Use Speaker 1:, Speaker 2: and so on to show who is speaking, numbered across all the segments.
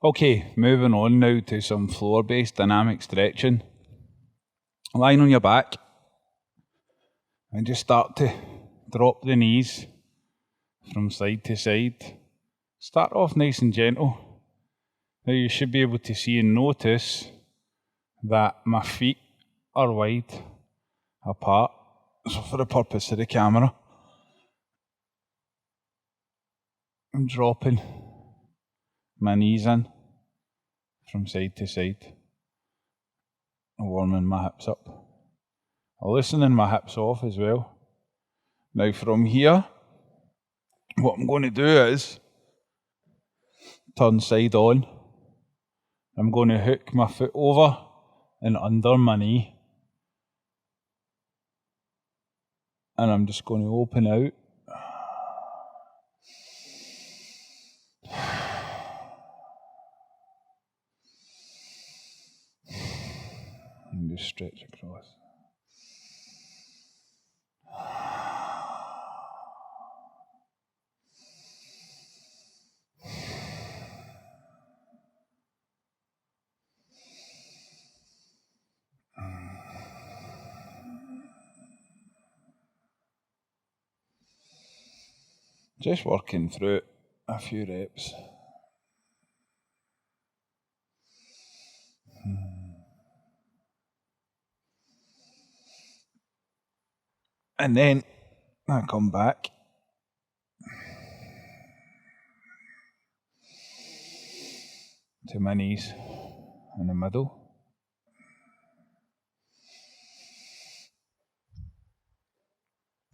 Speaker 1: Okay, moving on now to some floor-based dynamic stretching. Lying on your back and just start to drop the knees from side to side. Start off nice and gentle. Now you should be able to see and notice that my feet are wide apart. So for the purpose of the camera, I'm dropping my knees in from side to side, warming my hips up, loosening my hips off as well. Now from here, what I'm going to do is turn side on. I'm going to hook my foot over and under my knee, and I'm just going to open out. And just stretch across. Just working through a few reps. And then I come back to my knees in the middle.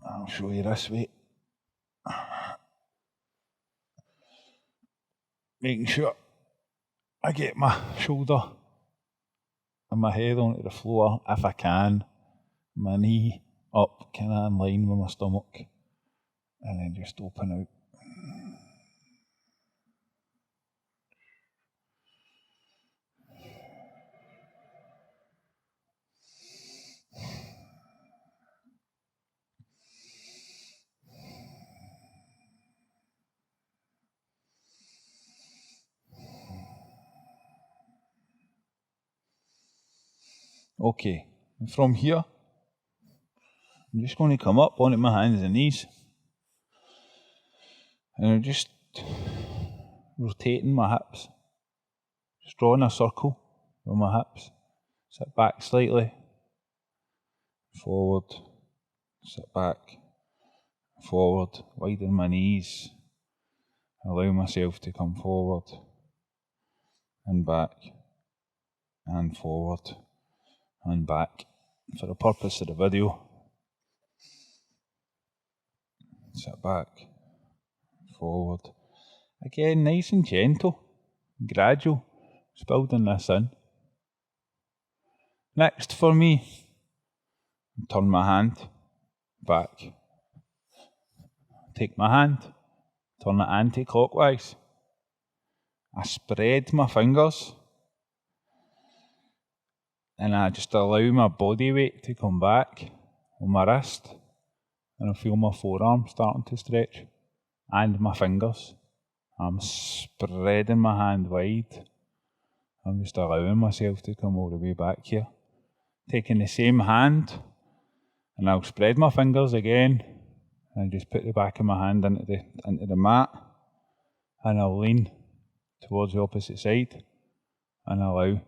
Speaker 1: I'll show you this way. Making sure I get my shoulder and my head onto the floor if I can. My knee up, kind of in line with my stomach. And then just open out. Okay, and from here, I'm just going to come up onto my hands and knees. And I'm just rotating my hips. Just drawing a circle with my hips. Sit back slightly. Forward. Sit back. Forward. Widen my knees. Allow myself to come forward. And back. And forward. And back. For the purpose of the video. Sit back. Forward. Again, nice and gentle. Gradual. Just building this in. Next for me, turn my hand back. Take my hand, turn it anti-clockwise. I spread my fingers and I just allow my body weight to come back on my wrist, and I feel my forearm starting to stretch and my fingers. I'm spreading my hand wide. I'm just allowing myself to come all the way back here. Taking the same hand, and I'll spread my fingers again, and just put the back of my hand into the mat, and I'll lean towards the opposite side, and allow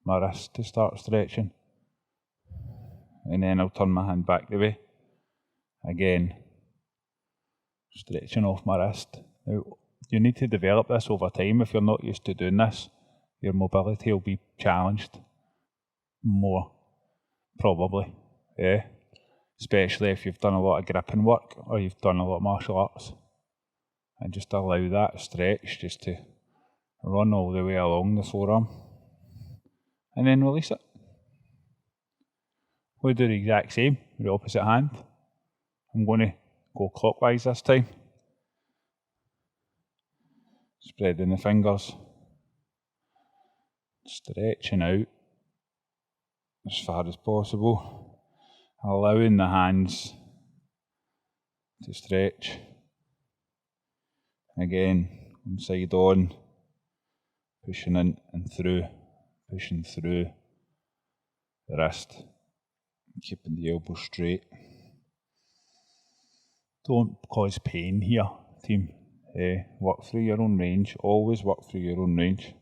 Speaker 1: my wrist to start stretching. And then I'll turn my hand back the way. Again, stretching off my wrist. Now, you need to develop this over time. If you're not used to doing this, your mobility will be challenged more, probably, yeah. Especially if you've done a lot of gripping work or you've done a lot of martial arts. And just allow that stretch just to run all the way along the forearm. And then release it. We'll do the exact same with the opposite hand. I'm going to go clockwise this time. Spreading the fingers. Stretching out as far as possible. Allowing the hands to stretch. Again, one side on. pushing in and through, pushing through the wrist, keeping the elbow straight. Don't cause pain here, team. Work through your own range, always work through your own range.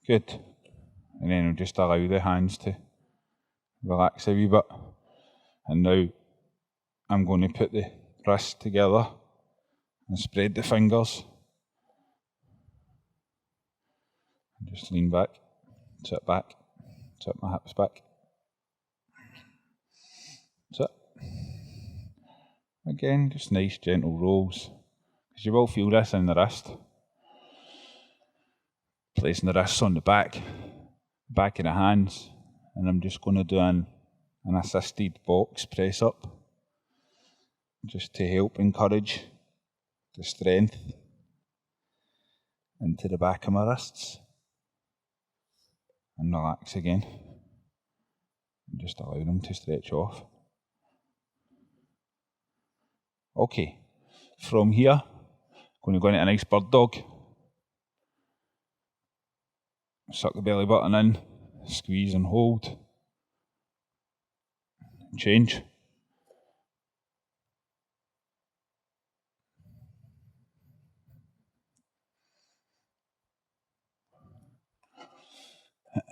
Speaker 1: Good. And then just allow the hands to relax a wee bit. And now I'm going to put the wrists together and spread the fingers. And just lean back, sit back, tip my hips back. Sit. Again, just nice gentle rolls. Because you will feel this in the wrist. Placing the wrists on the back of the hands. And I'm just going to do an assisted box press up. Just to help encourage the strength into the back of my wrists. And relax again. And just allow them to stretch off. Okay, from here, going to go into a nice bird dog. Suck the belly button in, squeeze and hold. Change.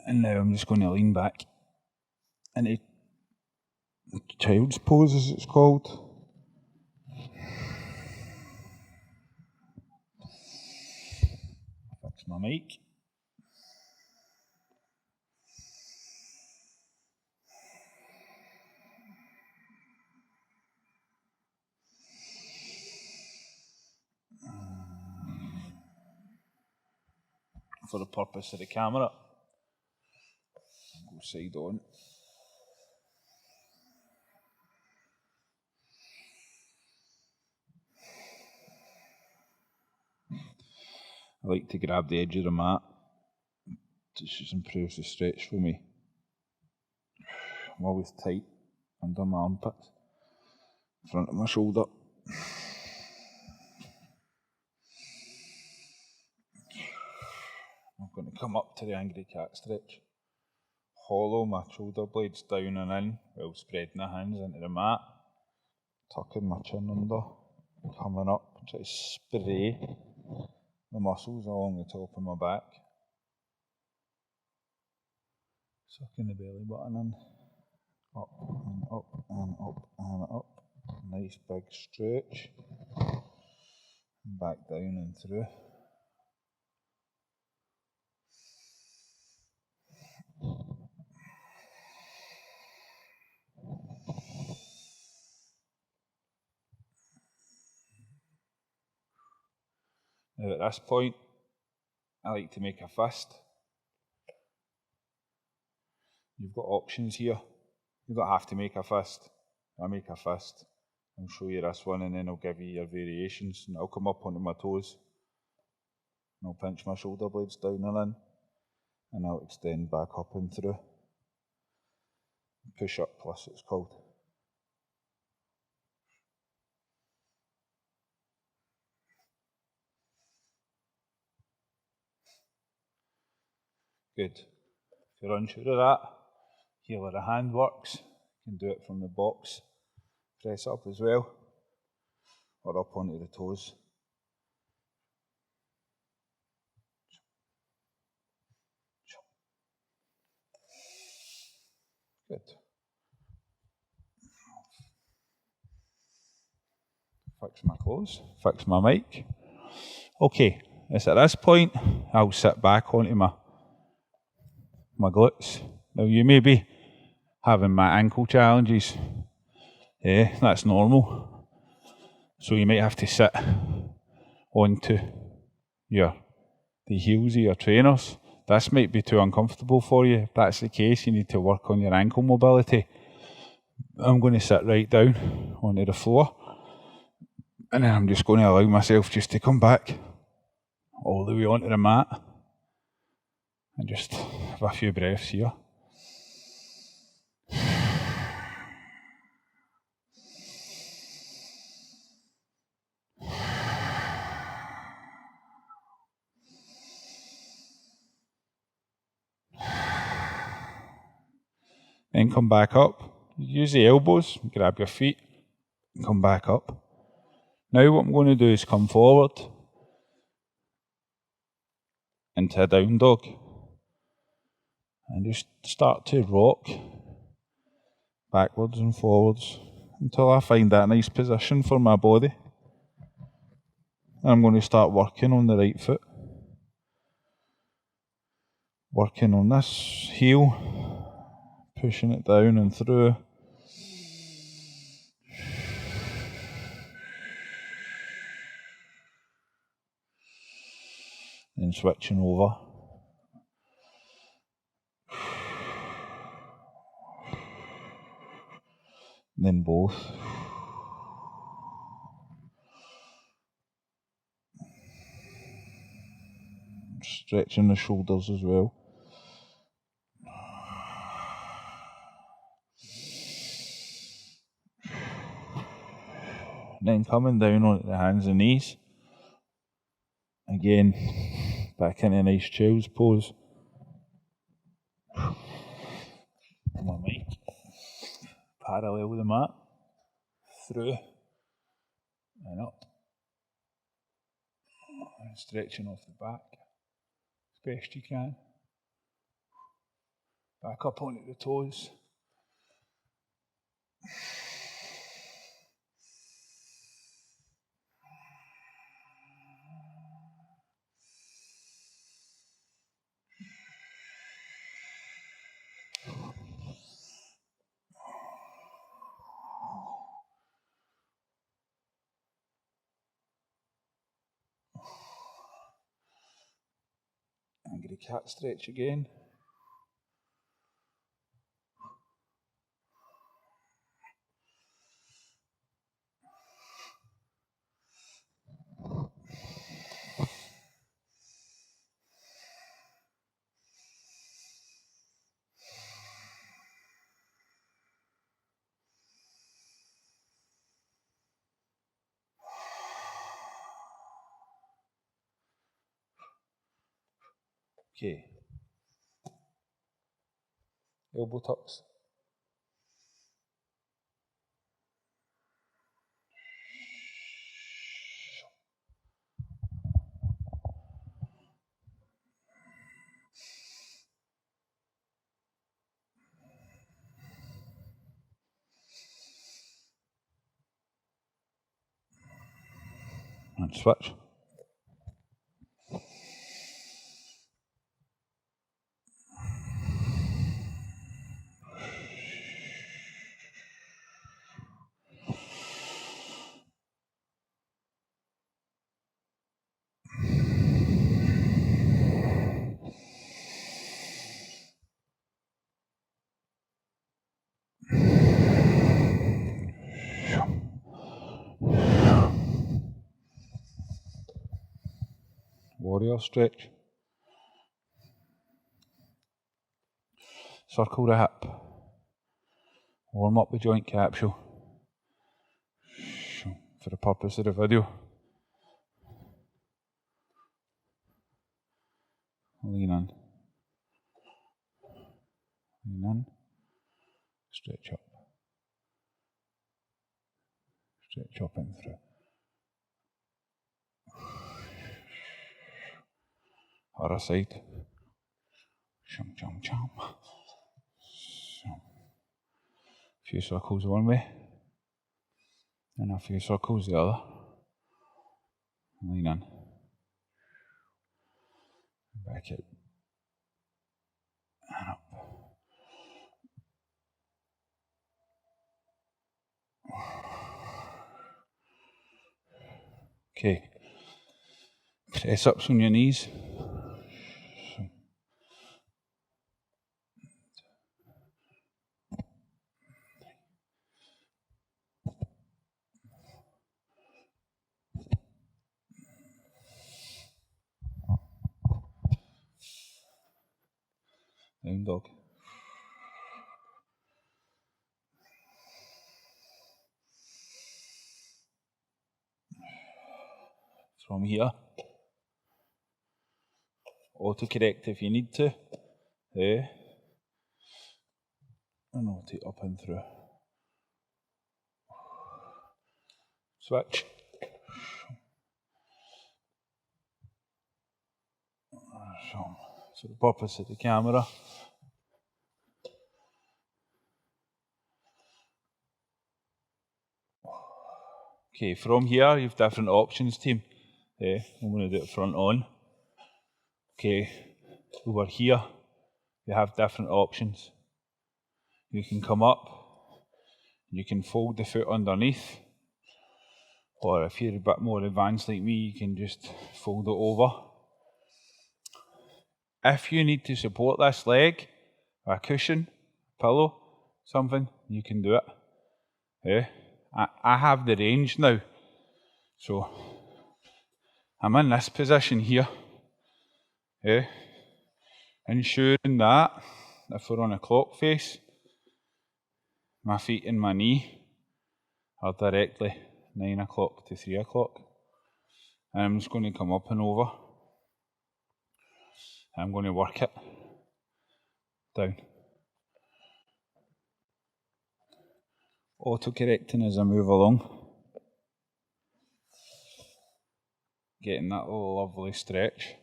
Speaker 1: And now I'm just going to lean back into child's pose, as it's called. Fix my mic. For the purpose of the camera, go side on. I like to grab the edge of the mat. This just improves the stretch for me. I'm always tight under my armpits, front of my shoulder. I'm going to come up to the angry cat stretch. Hollow my shoulder blades down and in while spreading the hands into the mat. Tucking my chin under, coming up, try to spray the muscles along the top of my back. Sucking the belly button in. Up and up and up and up. Nice big stretch. Back down and through. Now at this point, I like to make a fist. You've got options here. You don't have to make a fist. I make a fist. I'll show you this one and then I'll give you your variations. And I'll come up onto my toes. And I'll pinch my shoulder blades down and in. And I'll extend back up and through. Push up plus it's called. Good. If you're unsure of that, heel of the hand works. You can do it from the box. Press up as well. Or up onto the toes. Good. Fix my clothes. Fix my mic. Okay, it's at this point I'll sit back onto my glutes. Now you may be having my ankle challenges. Yeah, that's normal. So you might have to sit onto the heels of your trainers. This might be too uncomfortable for you. If that's the case, you need to work on your ankle mobility. I'm going to sit right down onto the floor. And then I'm just going to allow myself just to come back all the way onto the mat. And just have a few breaths here. Then come back up. Use the elbows, grab your feet, and come back up. Now what I'm going to do is come forward into a down dog. And just start to rock backwards and forwards until I find that nice position for my body. And I'm going to start working on the right foot. Working on this heel, pushing it down and through. Then switching over. Then both. Stretching the shoulders as well. Then coming down on the hands and knees. Again, back into a nice child's pose. My mic. Parallel with the mat. Through. And up. And stretching off the back. As best you can. Back up onto the toes. Angry cat stretch again. Okay. Elbow tucks. And switch. Warrior stretch. Circle the hip. Warm up the joint capsule. For the purpose of the video. Lean in. Lean in. Stretch up. Stretch up and through. Other side. Chum chum chum. A few circles one way. And a few circles the other. Lean in. Back out. And up. Okay. Press ups on your knees. Down dog. From here. Autocorrect if you need to. There. and rotate up and through. Switch. So the purpose of the camera. Okay, from here you have different options, team. I'm going to do it front on. Okay, over here you have different options. You can come up, you can fold the foot underneath, or if you're a bit more advanced like me, you can just fold it over. If you need to support this leg, a cushion, pillow, something, you can do it. I have the range now, so I'm in this position here. Ensuring that if we're on a clock face, my feet and my knee are directly 9 o'clock to 3 o'clock. And I'm just going to come up and over. I'm going to work it down. Auto-correcting as I move along. Getting that lovely stretch.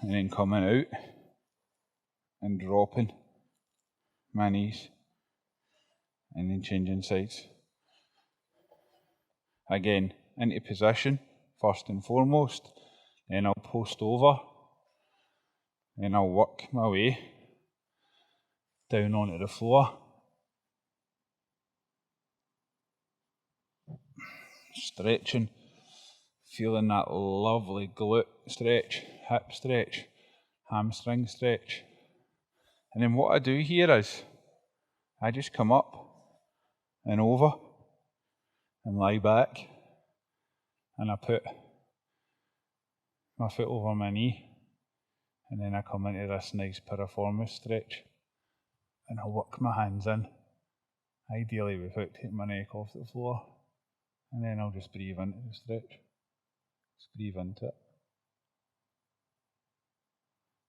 Speaker 1: And then coming out and dropping my knees. And then changing sides. Again, into position, first and foremost. Then I'll post over. Then I'll work my way down onto the floor. Stretching. Feeling that lovely glute stretch, hip stretch, hamstring stretch. And then what I do here is, I just come up and over and lie back. And I put my foot over my knee. And then I come into this nice piriformis stretch. And I work my hands in, ideally without taking my neck off the floor. And then I'll just breathe into the stretch. Just breathe into it.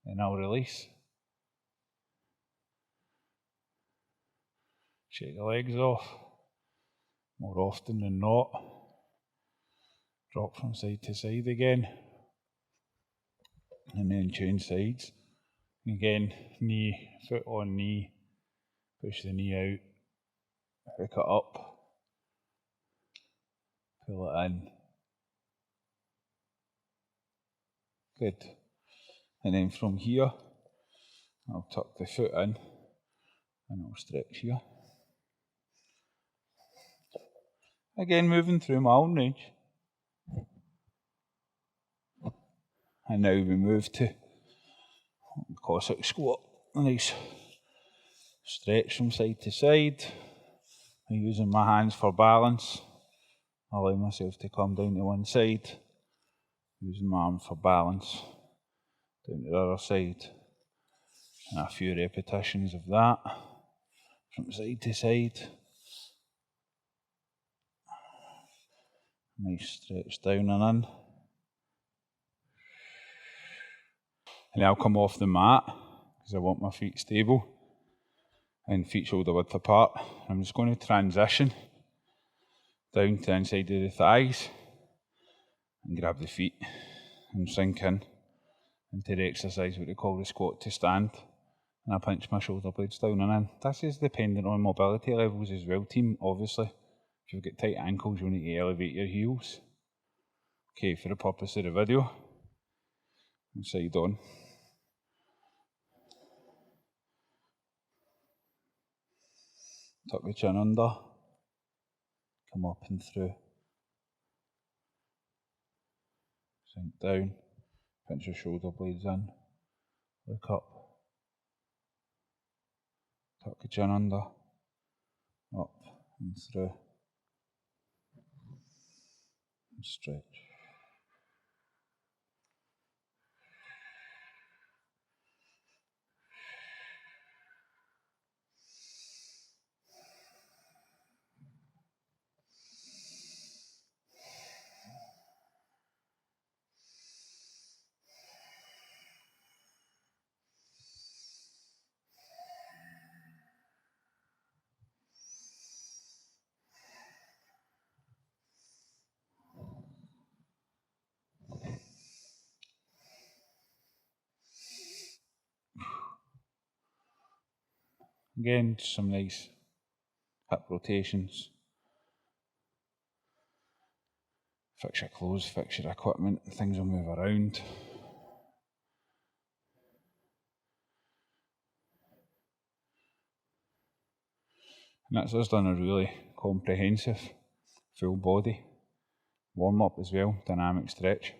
Speaker 1: And I'll release. Shake the legs off. More often than not. Drop from side to side again. And then change sides. Again, knee, foot on knee. Push the knee out. Hook it up. Pull it in. Good. And then from here, I'll tuck the foot in. And I'll stretch here. Again, moving through my own range. And now we move to Cossack squat. A nice stretch from side to side. I'm using my hands for balance. Allow myself to come down to one side. Using my arm for balance. Down to the other side. And a few repetitions of that. From side to side. Nice stretch down and in. And I'll come off the mat because I want my feet stable and feet shoulder width apart. I'm just going to transition down to the inside of the thighs and grab the feet and sink in into the exercise what we call the squat to stand. And I pinch my shoulder blades down and in. This is dependent on mobility levels as well, team, obviously. If you've got tight ankles, you'll need to elevate your heels. Okay, for the purpose of the video, side on. Tuck the chin under. Come up and through. Sink down. Pinch your shoulder blades in. Look up. Tuck the chin under. Up and through. And stretch. Again, just some nice hip rotations. Fix your clothes, fix your equipment, things will move around. And that's us done a really comprehensive full body warm up as well, dynamic stretch.